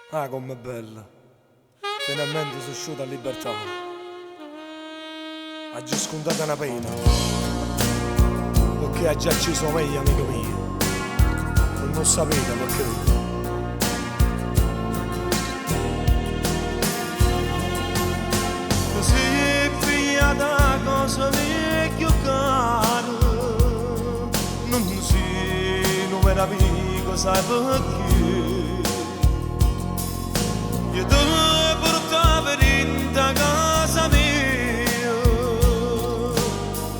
Ah, com'è bella. Finalmente sono uscito a libertà. Ha già scontato una pena. Perché ha già acceso meglio, amico mio. Non sapete perché. Così figlia da cosa vecchio caro. Non si non meraviglio, sai perché. Io te portavo in casa mia,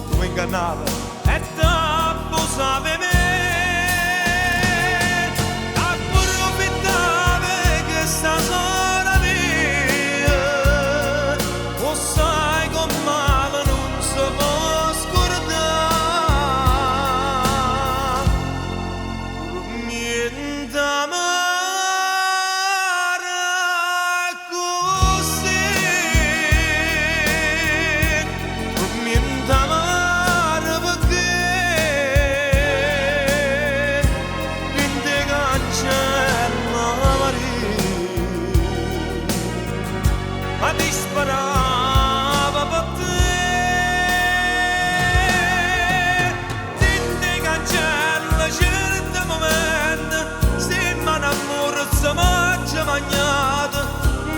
tu mi ingannavi e ti abbusavi me. Approfittavi che sta sola mia, o sai con male non si può scordare. Niente ma disparava per te. Tinte cancella certi momenti, se mi innamoro se mangia magnata,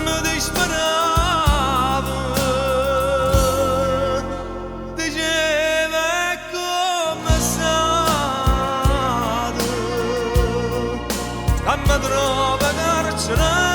mi disparava. Diceva come state, che mi trova carcerato.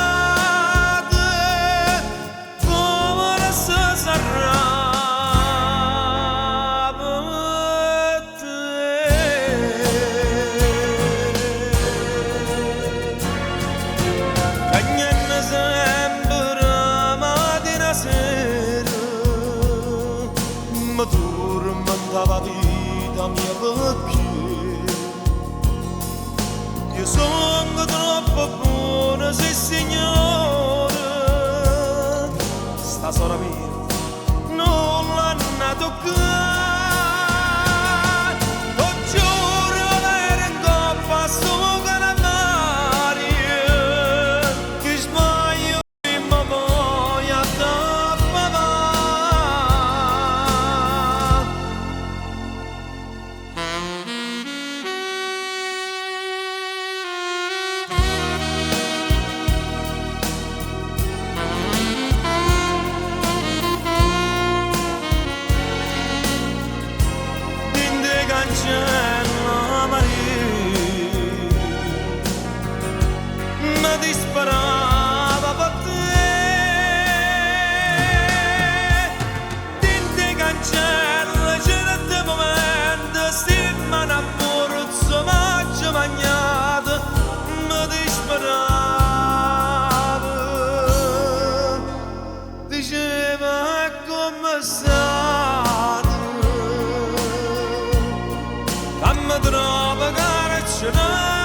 Ma tormentava vita mia perché io sono troppo buona, sì signore. Sta sorella mia non l'hanno toccata. Lo giuro era in coppa su Calamaria, che sbaglio prima o poi a cancella Maria, mi disparava per te. Tinte cancella certi momenti, se mi innamoro se mangia magnata, mi disparava. Diceva come state, mi trova carcerato.